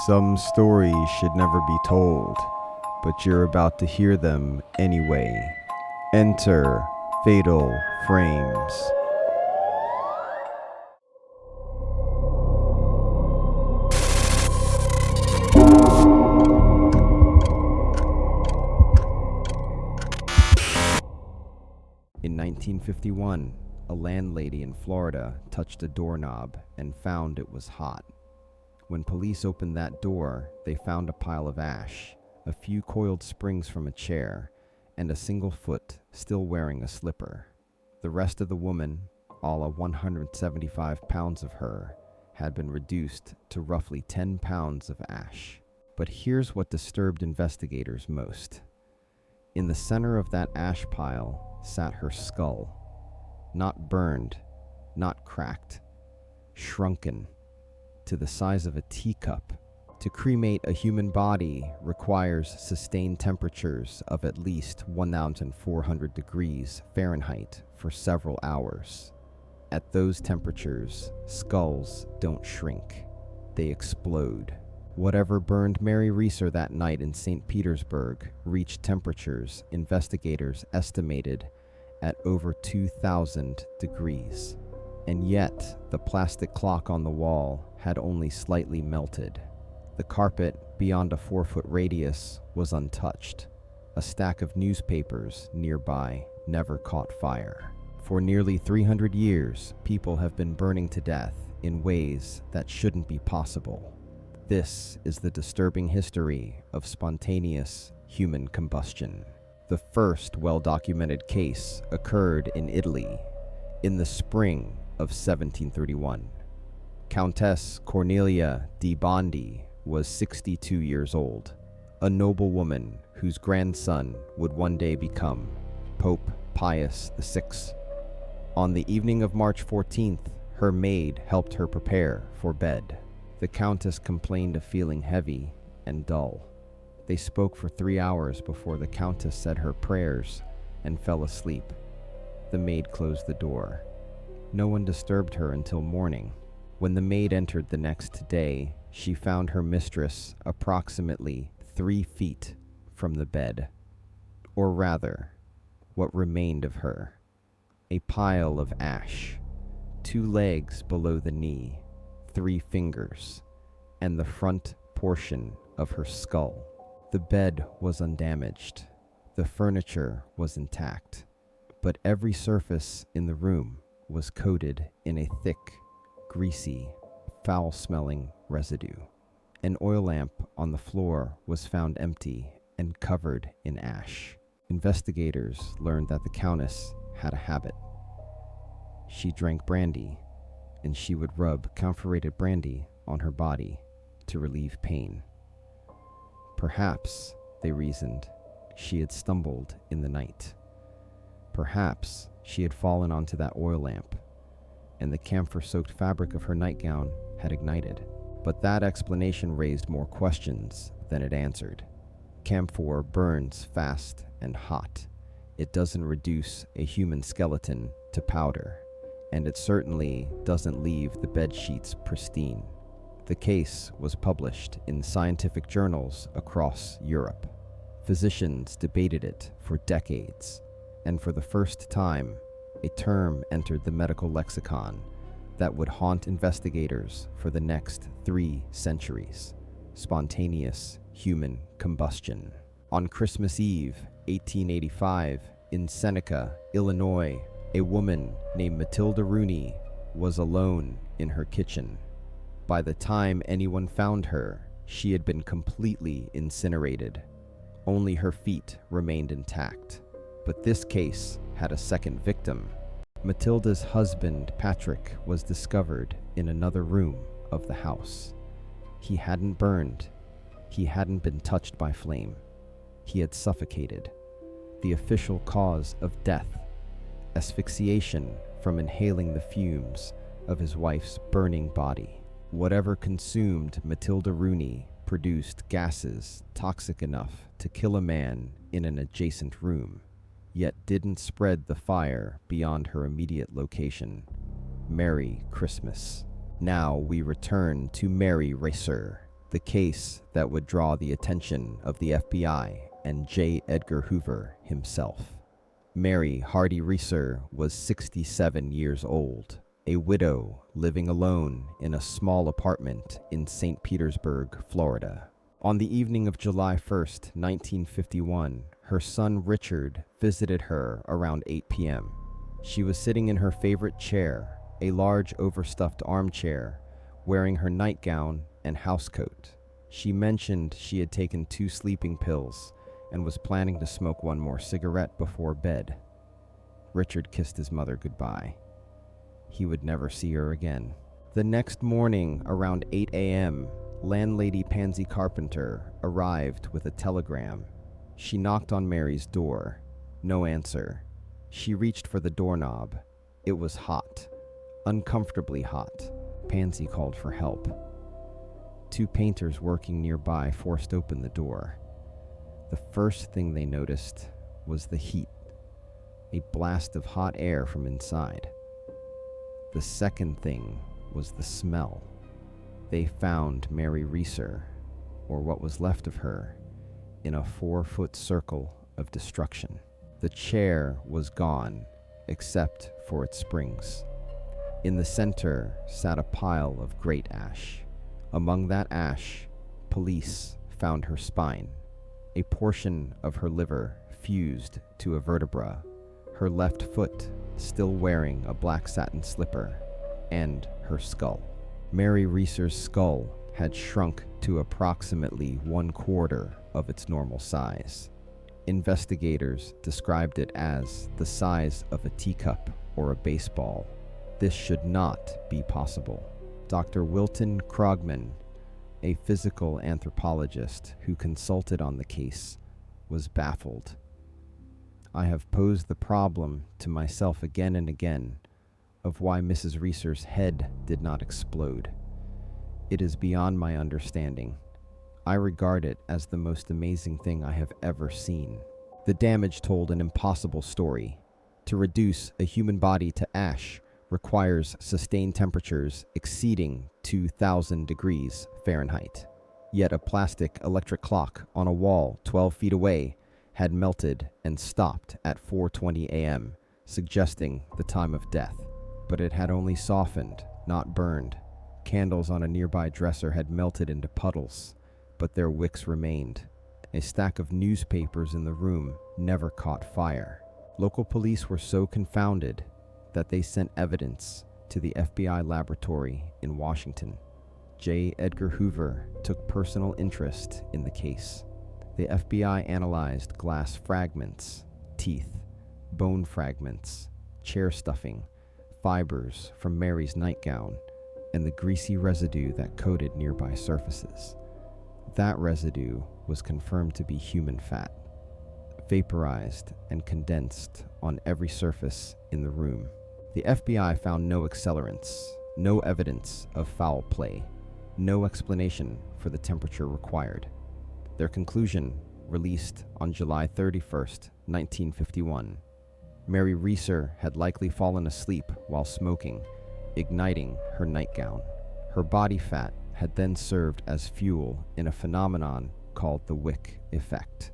Some stories should never be told, but you're about to hear them anyway. Enter Fatal Frames. In 1951, a landlady in Florida touched a doorknob and found it was hot. When police opened that door, they found a pile of ash, a few coiled springs from a chair, and a single foot still wearing a slipper. The rest of the woman, all 175 pounds of her, had been reduced to roughly 10 pounds of ash. But here's what disturbed investigators most. In the center of that ash pile sat her skull, not burned, not cracked, shrunken to the size of a teacup. To cremate a human body requires sustained temperatures of at least 1,400 degrees Fahrenheit for several hours. At those temperatures, skulls don't shrink, they explode. Whatever burned Mary Reeser that night in St. Petersburg reached temperatures investigators estimated at over 2,000 degrees. And yet, the plastic clock on the wall had only slightly melted. The carpet, beyond a 4-foot radius, was untouched. A stack of newspapers nearby never caught fire. For nearly 300 years, people have been burning to death in ways that shouldn't be possible. This is the disturbing history of spontaneous human combustion. The first well-documented case occurred in Italy in the spring of 1731. Countess Cornelia di Bondi was 62 years old, a noble woman whose grandson would one day become Pope Pius VI. On the evening of March 14th, her maid helped her prepare for bed. The Countess complained of feeling heavy and dull. They spoke for 3 hours before the Countess said her prayers and fell asleep. The maid closed the door. No one disturbed her until morning. When the maid entered the next day, she found her mistress approximately 3 feet from the bed. Or rather, what remained of her. A pile of ash, 2 legs below the knee, 3 fingers, and the front portion of her skull. The bed was undamaged. The furniture was intact, but every surface in the room was coated in a thick, greasy, foul-smelling residue. An oil lamp on the floor was found empty and covered in ash. Investigators learned that the Countess had a habit. She drank brandy, and she would rub camphorated brandy on her body to relieve pain. Perhaps, they reasoned, she had stumbled in the night. Perhaps she had fallen onto that oil lamp, and the camphor-soaked fabric of her nightgown had ignited. But that explanation raised more questions than it answered. Camphor burns fast and hot. It doesn't reduce a human skeleton to powder, and it certainly doesn't leave the bed sheets pristine. The case was published in scientific journals across Europe. Physicians debated it for decades, and for the first time, a term entered the medical lexicon that would haunt investigators for the next 3 centuries: spontaneous human combustion. On Christmas Eve, 1885, in Seneca, Illinois, a woman named Matilda Rooney was alone in her kitchen. By the time anyone found her, she had been completely incinerated. Only her feet remained intact. But this case had a second victim. Matilda's husband, Patrick, was discovered in another room of the house. He hadn't burned. He hadn't been touched by flame. He had suffocated. The official cause of death: asphyxiation from inhaling the fumes of his wife's burning body. Whatever consumed Matilda Rooney produced gases toxic enough to kill a man in an adjacent room, yet didn't spread the fire beyond her immediate location. Merry Christmas. Now we return to Mary Reeser, the case that would draw the attention of the FBI and J. Edgar Hoover himself. Mary Reeser was 67 years old, a widow living alone in a small apartment in St. Petersburg, Florida. On the evening of July 1st, 1951, her son Richard visited her around 8 p.m. She was sitting in her favorite chair, a large overstuffed armchair, wearing her nightgown and housecoat. She mentioned she had taken 2 sleeping pills and was planning to smoke one more cigarette before bed. Richard kissed his mother goodbye. He would never see her again. The next morning, around 8 a.m., landlady Pansy Carpenter arrived with a telegram. She knocked on Mary's door. No answer. She reached for the doorknob. It was hot, uncomfortably hot. Pansy called for help. 2 painters working nearby forced open the door. The first thing they noticed was the heat, a blast of hot air from inside. The second thing was the smell. They found Mary Reeser, or what was left of her, in a 4-foot circle of destruction. The chair was gone, except for its springs. In the center sat a pile of great ash. Among that ash, police found her spine, a portion of her liver fused to a vertebra, her left foot still wearing a black satin slipper, and her skull. Mary Reeser's skull had shrunk to approximately 1/4 of its normal size. Investigators described it as the size of a teacup or a baseball. This should not be possible. Dr. Wilton Krogman, a physical anthropologist who consulted on the case, was baffled. I have posed the problem to myself again and again of why Mrs. Reeser's head did not explode. It is beyond my understanding. I regard it as the most amazing thing I have ever seen. The damage told an impossible story. To reduce a human body to ash requires sustained temperatures exceeding 2,000 degrees Fahrenheit. Yet a plastic electric clock on a wall 12 feet away had melted and stopped at 4:20 a.m., suggesting the time of death. But it had only softened, not burned. Candles on a nearby dresser had melted into puddles, but their wicks remained. A stack of newspapers in the room never caught fire. Local police were so confounded that they sent evidence to the FBI laboratory in Washington. J. Edgar Hoover took personal interest in the case. The FBI analyzed glass fragments, teeth, bone fragments, chair stuffing, fibers from Mary's nightgown, and the greasy residue that coated nearby surfaces. That residue was confirmed to be human fat, vaporized and condensed on every surface in the room. The FBI found no accelerants, no evidence of foul play, no explanation for the temperature required. Their conclusion, released on July 31st, 1951, Mary Reeser had likely fallen asleep while smoking, igniting her nightgown. Her body fat had then served as fuel in a phenomenon called the wick effect.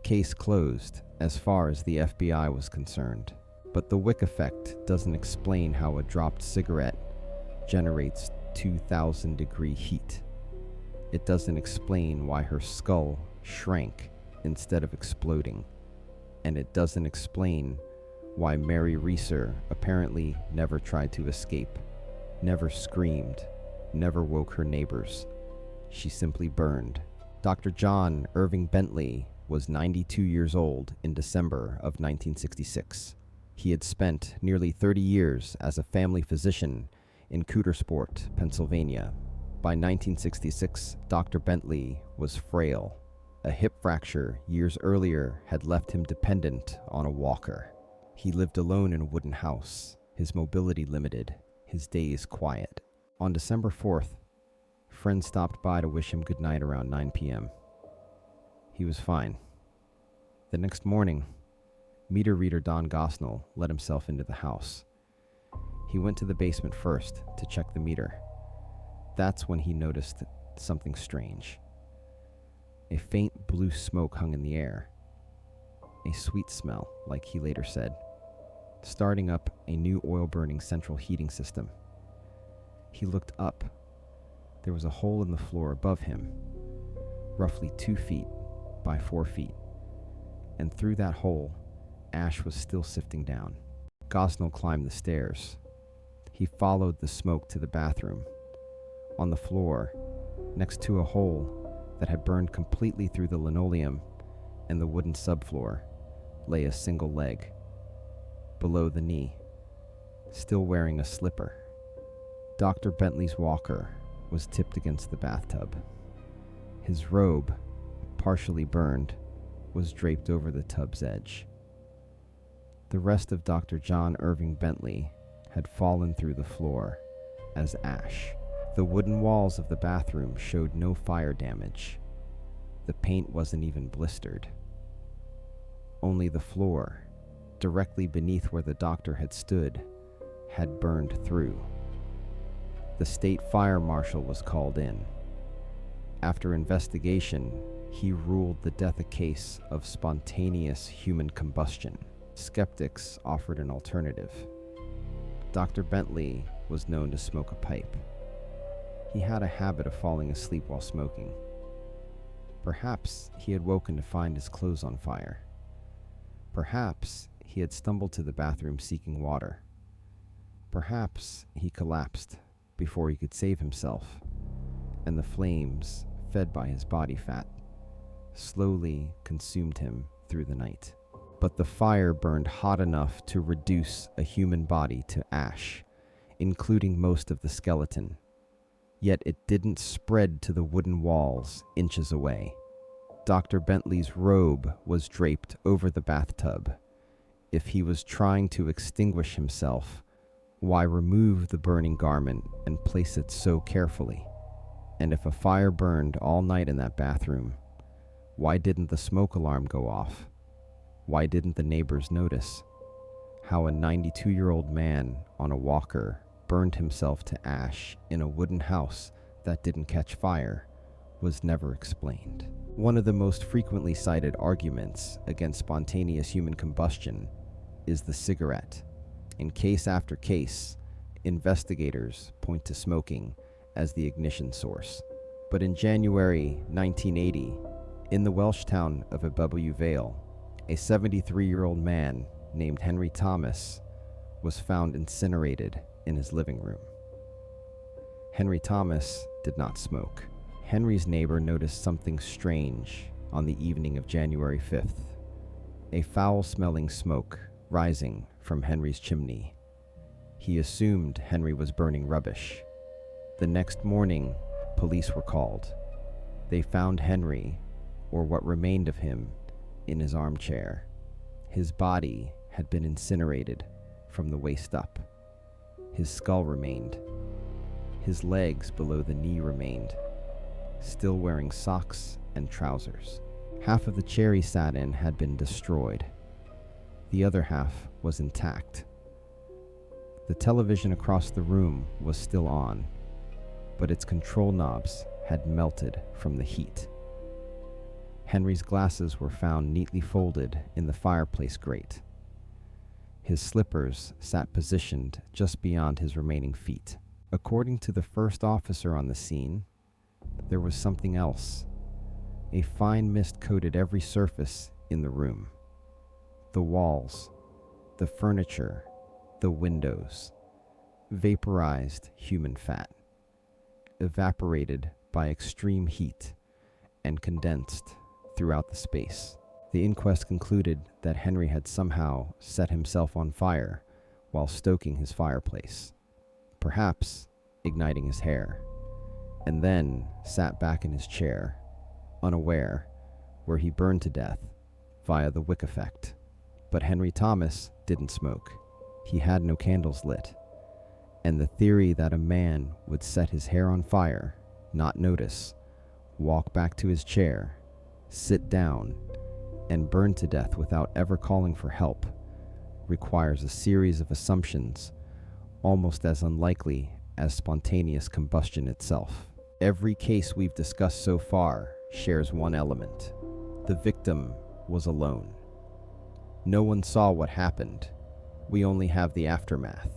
Case closed as far as the FBI was concerned, but the wick effect doesn't explain how a dropped cigarette generates 2,000-degree heat. It doesn't explain why her skull shrank instead of exploding, and it doesn't explain why Mary Reeser apparently never tried to escape, never screamed, never woke her neighbors. She simply burned. Dr. John Irving Bentley was 92 years old in December of 1966. He had spent nearly 30 years as a family physician in Cootersport, Pennsylvania. By 1966, Dr. Bentley was frail. A hip fracture years earlier had left him dependent on a walker. He lived alone in a wooden house, his mobility limited, his days quiet. On December 4th, friends stopped by to wish him goodnight around 9 p.m. He was fine. The next morning, meter reader Don Gosnell let himself into the house. He went to the basement first to check the meter. That's when he noticed something strange. A faint blue smoke hung in the air. A sweet smell, like he later said, starting up a new oil-burning central heating system. He looked up. There was a hole in the floor above him, roughly 2 feet by 4 feet, and through that hole, ash was still sifting down. Gosnell climbed the stairs. He followed the smoke to the bathroom. On the floor, next to a hole that had burned completely through the linoleum and the wooden subfloor, lay a single leg, below the knee, still wearing a slipper. Dr. Bentley's walker was tipped against the bathtub. His robe, partially burned, was draped over the tub's edge. The rest of Dr. John Irving Bentley had fallen through the floor as ash. The wooden walls of the bathroom showed no fire damage. The paint wasn't even blistered. Only the floor, directly beneath where the doctor had stood, had burned through. The state fire marshal was called in. After investigation, he ruled the death a case of spontaneous human combustion. Skeptics offered an alternative. Dr. Bentley was known to smoke a pipe. He had a habit of falling asleep while smoking. Perhaps he had woken to find his clothes on fire. Perhaps he had stumbled to the bathroom seeking water. Perhaps he collapsed before he could save himself, and the flames, fed by his body fat, slowly consumed him through the night. But the fire burned hot enough to reduce a human body to ash, including most of the skeleton. Yet it didn't spread to the wooden walls inches away. Dr. Bentley's robe was draped over the bathtub. If he was trying to extinguish himself, why remove the burning garment and place it so carefully? And if a fire burned all night in that bathroom, why didn't the smoke alarm go off? Why didn't the neighbors notice? How a 92-year-old man on a walker burned himself to ash in a wooden house that didn't catch fire was never explained. One of the most frequently cited arguments against spontaneous human combustion is the cigarette. In case after case, investigators point to smoking as the ignition source. But in January 1980, in the Welsh town of Aberystwyth Vale, a 73-year-old man named Henry Thomas was found incinerated in his living room. Henry Thomas did not smoke. Henry's neighbor noticed something strange on the evening of January 5th, a foul-smelling smoke rising from Henry's chimney. He assumed Henry was burning rubbish. The next morning, police were called. They found Henry, or what remained of him, in his armchair. His body had been incinerated from the waist up. His skull remained. His legs below the knee remained, still wearing socks and trousers. Half of the chair he sat in had been destroyed. The other half was intact. The television across the room was still on, but its control knobs had melted from the heat. Henry's glasses were found neatly folded in the fireplace grate. His slippers sat positioned just beyond his remaining feet. According to the first officer on the scene, there was something else. A fine mist coated every surface in the room. The walls, the furniture, the windows. Vaporized human fat. Evaporated by extreme heat and condensed throughout the space. The inquest concluded that Henry had somehow set himself on fire while stoking his fireplace, perhaps igniting his hair, and then sat back in his chair, unaware, where he burned to death via the wick effect. But Henry Thomas didn't smoke. He had no candles lit, and the theory that a man would set his hair on fire, not notice, walk back to his chair, sit down, and burn to death without ever calling for help requires a series of assumptions almost as unlikely as spontaneous combustion itself. Every case we've discussed so far shares one element. The victim was alone. No one saw what happened. We only have the aftermath.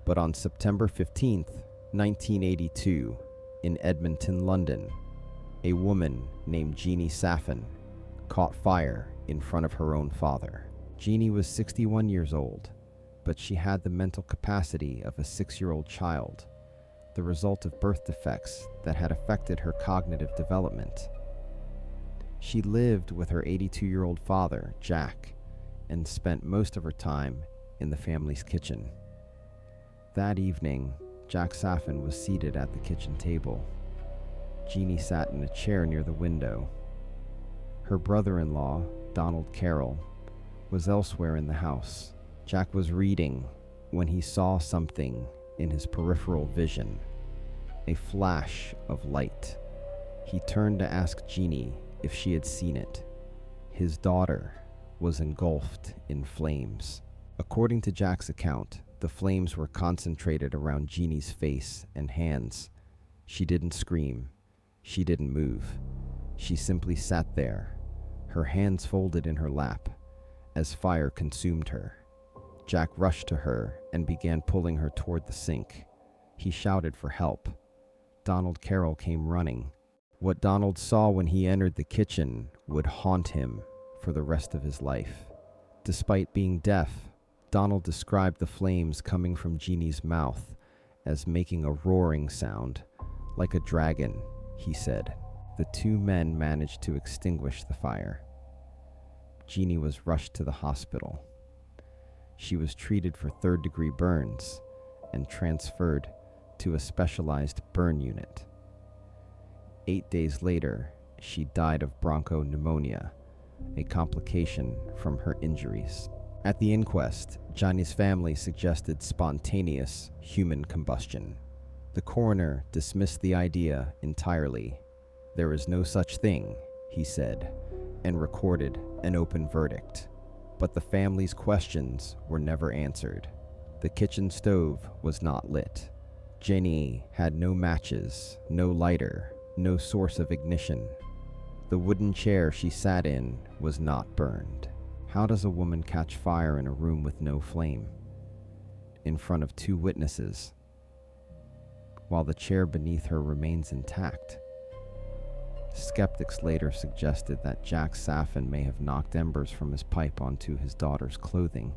But on September 15th, 1982, in Edmonton, London, a woman named Jeannie Saffin caught fire in front of her own father. Jeannie was 61 years old, but she had the mental capacity of a 6-year-old child, the result of birth defects that had affected her cognitive development. She lived with her 82-year-old father, Jack, and spent most of her time in the family's kitchen. That evening, Jack Saffin was seated at the kitchen table. Jeannie sat in a chair near the window. Her brother-in-law, Donald Carroll, was elsewhere in the house. Jack was reading when he saw something in his peripheral vision, a flash of light. He turned to ask Jeannie if she had seen it. His daughter was engulfed in flames. According to Jack's account, the flames were concentrated around Jeannie's face and hands. She didn't scream. She didn't move. She simply sat there, her hands folded in her lap, as fire consumed her. Jack rushed to her and began pulling her toward the sink. He shouted for help. Donald Carroll came running. What Donald saw when he entered the kitchen would haunt him for the rest of his life. Despite being deaf, Donald described the flames coming from Jeannie's mouth as making a roaring sound, like a dragon, he said. The two men managed to extinguish the fire. Jeannie was rushed to the hospital. She was treated for third-degree burns and transferred to a specialized burn unit. 8 days later, she died of bronchopneumonia, a complication from her injuries. At the inquest, Johnny's family suggested spontaneous human combustion. The coroner dismissed the idea entirely. There is no such thing, he said, and recorded an open verdict. But the family's questions were never answered. The kitchen stove was not lit. Jenny had no matches, no lighter, no source of ignition. The wooden chair she sat in was not burned. How does a woman catch fire in a room with no flame? In front of 2 witnesses, while the chair beneath her remains intact. Skeptics later suggested that Jack Saffin may have knocked embers from his pipe onto his daughter's clothing,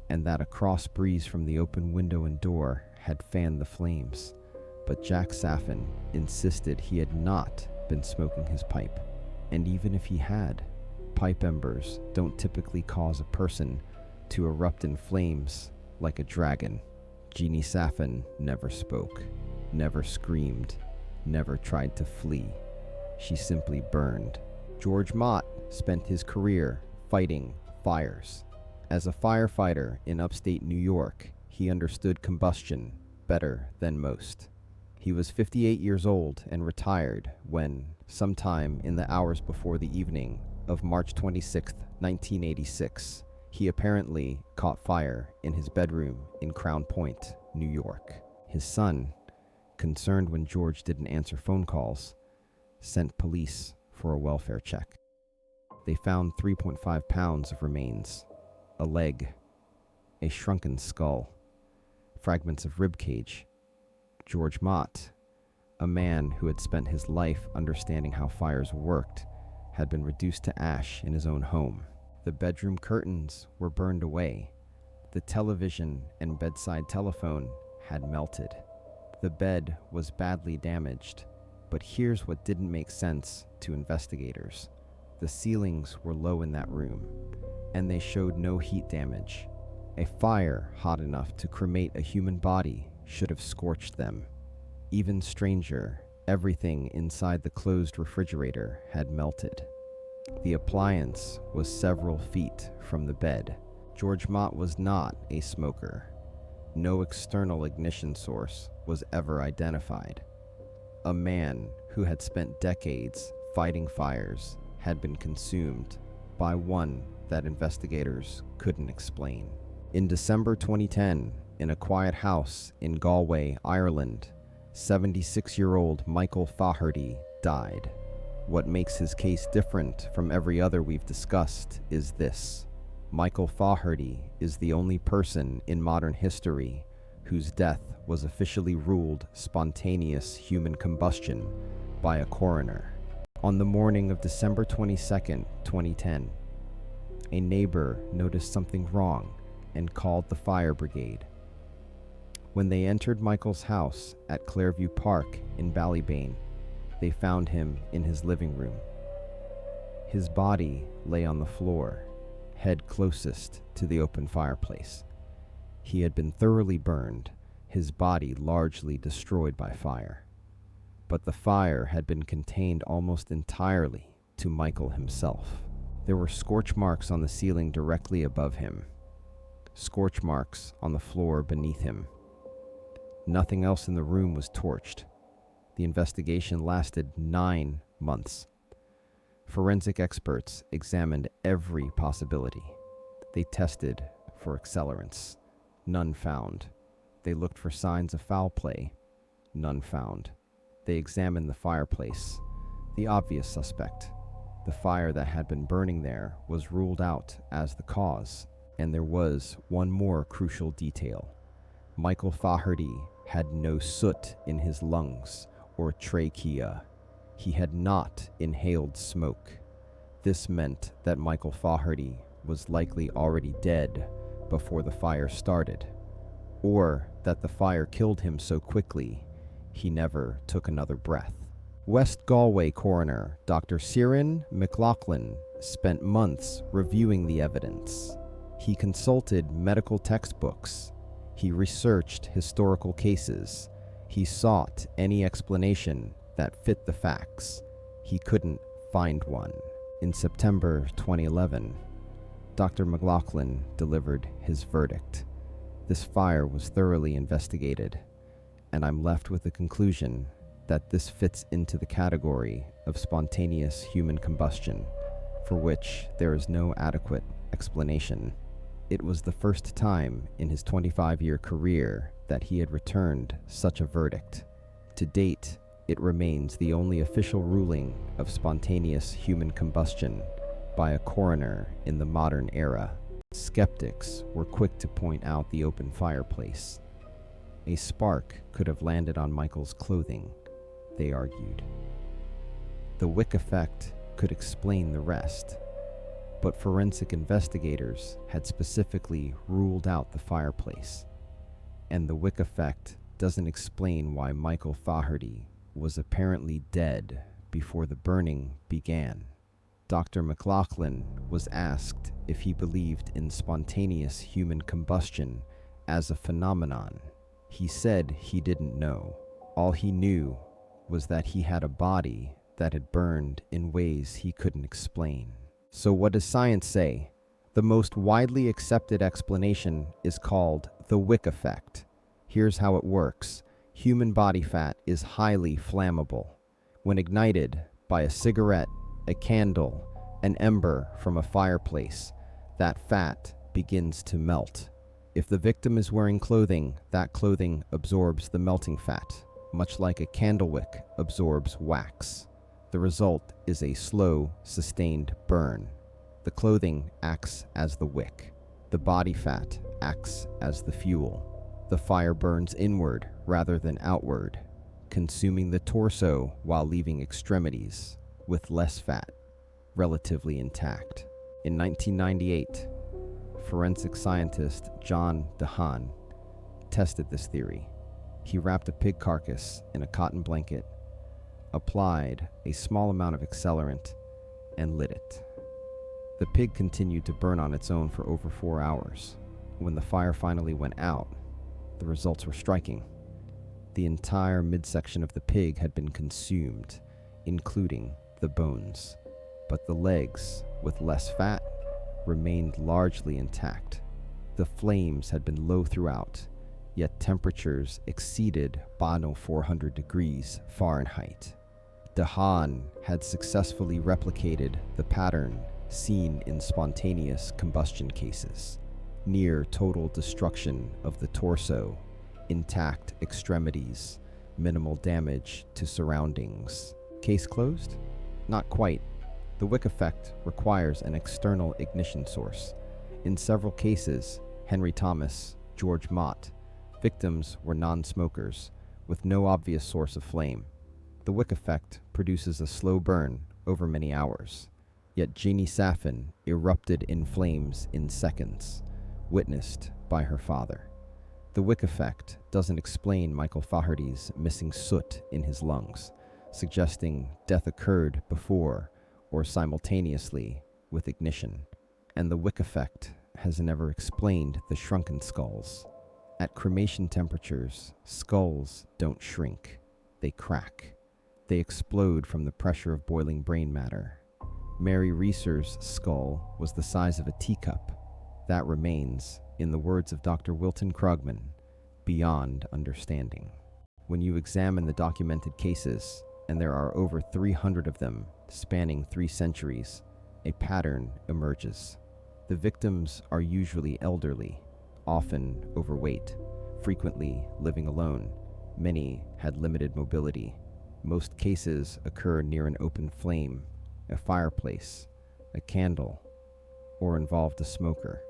and that a cross breeze from the open window and door had fanned the flames. But Jack Saffin insisted he had not been smoking his pipe, and even if he had, pipe embers don't typically cause a person to erupt in flames like a dragon. Jeannie Saffin never spoke, never screamed, never tried to flee. She simply burned. George Mott spent his career fighting fires. As a firefighter in upstate New York, he understood combustion better than most. He was 58 years old and retired when, sometime in the hours before the evening of March 26, 1986, he apparently caught fire in his bedroom in Crown Point, New York. His son, concerned when George didn't answer phone calls, sent police for a welfare check. They found 3.5 pounds of remains, a leg, a shrunken skull, fragments of rib cage. George Mott, a man who had spent his life understanding how fires worked, had been reduced to ash in his own home. The bedroom curtains were burned away. The television and bedside telephone had melted. The bed was badly damaged, but here's what didn't make sense to investigators. The ceilings were low in that room, and they showed no heat damage. A fire hot enough to cremate a human body should have scorched them. Even stranger, everything inside the closed refrigerator had melted. The appliance was several feet from the bed. George Mott was not a smoker. No external ignition source was ever identified. A man who had spent decades fighting fires had been consumed by one that investigators couldn't explain. In December 2010, in a quiet house in Galway, Ireland, 76-year-old Michael Faherty died. What makes his case different from every other we've discussed is this. Michael Faherty is the only person in modern history whose death was officially ruled spontaneous human combustion by a coroner. On the morning of December 22, 2010, a neighbor noticed something wrong and called the fire brigade. When they entered Michael's house at Clareview Park in Ballybane, they found him in his living room. His body lay on the floor, head closest to the open fireplace. He had been thoroughly burned, his body largely destroyed by fire. But the fire had been contained almost entirely to Michael himself. There were scorch marks on the ceiling directly above him, scorch marks on the floor beneath him. Nothing else in the room was torched. The investigation lasted 9 months. Forensic experts examined every possibility. They tested for accelerants. None found. They looked for signs of foul play. None found. They examined the fireplace. The obvious suspect, the fire that had been burning there, was ruled out as the cause. And there was one more crucial detail. Michael Faherty had no soot in his lungs or trachea. He had not inhaled smoke. This meant that Michael Faherty was likely already dead before the fire started, or that the fire killed him so quickly he never took another breath. West Galway coroner Dr. Ciaran McLaughlin spent months reviewing the evidence. He consulted medical textbooks. He researched historical cases. He sought any explanation that fit the facts. He couldn't find one. In September 2011, Dr. McLaughlin delivered his verdict. This fire was thoroughly investigated, and I'm left with the conclusion that this fits into the category of spontaneous human combustion, for which there is no adequate explanation. It was the first time in his 25-year career that he had returned such a verdict. To date, it remains the only official ruling of spontaneous human combustion by a coroner in the modern era. Skeptics were quick to point out the open fireplace. A spark could have landed on Michael's clothing, they argued. The wick effect could explain the rest, but forensic investigators had specifically ruled out the fireplace, and the wick effect doesn't explain why Michael Faherty was apparently dead before the burning began. Dr. McLaughlin was asked if he believed in spontaneous human combustion as a phenomenon. He said he didn't know. All he knew was that he had a body that had burned in ways he couldn't explain. So what does science say? The most widely accepted explanation is called the wick effect. Here's how it works. Human body fat is highly flammable. When ignited by a cigarette, a candle, an ember from a fireplace, that fat begins to melt. If the victim is wearing clothing, that clothing absorbs the melting fat, much like a candle wick absorbs wax. The result is a slow, sustained burn. The clothing acts as the wick. The body fat acts as the fuel. The fire burns inward rather than outward, consuming the torso while leaving extremities with less fat relatively intact. In 1998, forensic scientist John DeHaan tested this theory. He wrapped a pig carcass in a cotton blanket, applied a small amount of accelerant, and lit it. The pig continued to burn on its own for over 4 hours. When the fire finally went out, the results were striking. The entire midsection of the pig had been consumed, including the bones, but the legs, with less fat, remained largely intact. The flames had been low throughout, yet temperatures exceeded below 400 degrees Fahrenheit. DeHaan had successfully replicated the pattern seen in spontaneous combustion cases: near total destruction of the torso, intact extremities, minimal damage to surroundings. Case closed? Not quite. The wick effect requires an external ignition source. In several cases, Henry Thomas, George Mott, victims were non-smokers with no obvious source of flame. The wick effect produces a slow burn over many hours. Yet Jeannie Saffin erupted in flames in seconds, witnessed by her father. The wick effect doesn't explain Michael Faherty's missing soot in his lungs, suggesting death occurred before or simultaneously with ignition. And the wick effect has never explained the shrunken skulls. At cremation temperatures, skulls don't shrink, they crack. They explode from the pressure of boiling brain matter. Mary Reeser's skull was the size of a teacup. That remains, in the words of Dr. Wilton Krugman, beyond understanding. When you examine the documented cases, and there are over 300 of them spanning 3 centuries, a pattern emerges. The victims are usually elderly, often overweight, frequently living alone. Many had limited mobility. Most cases occur near an open flame, a fireplace, a candle, or involved a smoker.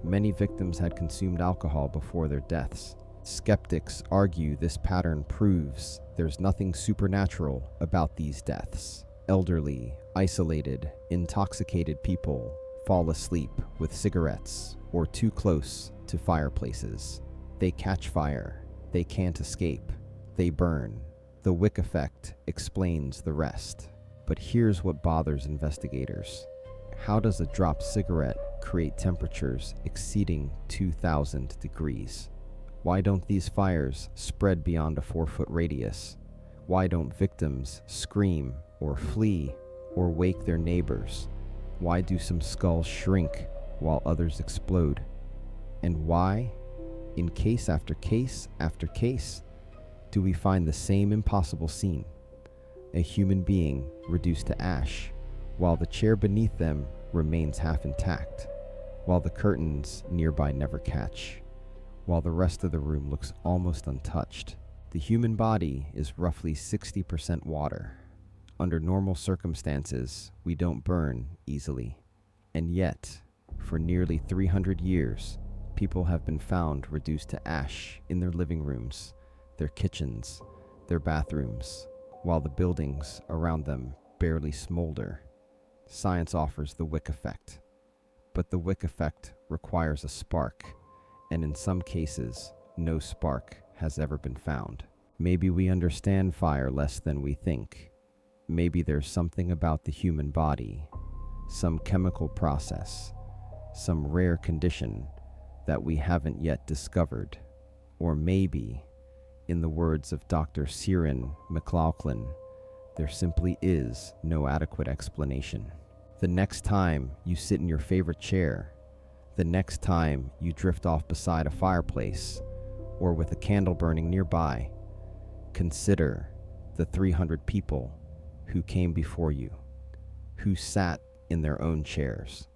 Many victims had consumed alcohol before their deaths. Skeptics argue this pattern proves there's nothing supernatural about these deaths. Elderly, isolated, intoxicated people fall asleep with cigarettes or too close to fireplaces. They catch fire. They can't escape. They burn. The wick effect explains the rest. But here's what bothers investigators. How does a dropped cigarette create temperatures exceeding 2,000 degrees? Why don't these fires spread beyond a 4-foot radius? Why don't victims scream or flee or wake their neighbors? Why do some skulls shrink while others explode? And why, in case after case after case, do we find the same impossible scene? A human being reduced to ash, while the chair beneath them remains half intact, while the curtains nearby never catch, while the rest of the room looks almost untouched. The human body is roughly 60% water. Under normal circumstances, we don't burn easily. And yet, for nearly 300 years, people have been found reduced to ash in their living rooms, their kitchens, their bathrooms, while the buildings around them barely smolder. Science offers the wick effect, but the wick effect requires a spark, and in some cases, no spark has ever been found. Maybe we understand fire less than we think. Maybe there's something about the human body, some chemical process, some rare condition that we haven't yet discovered. Or maybe, in the words of Dr. Cinder McLaughlin, there simply is no adequate explanation. The next time you sit in your favorite chair, the next time you drift off beside a fireplace, or with a candle burning nearby, consider the 300 people who came before you, who sat in their own chairs,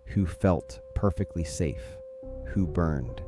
who felt perfectly safe, who burned,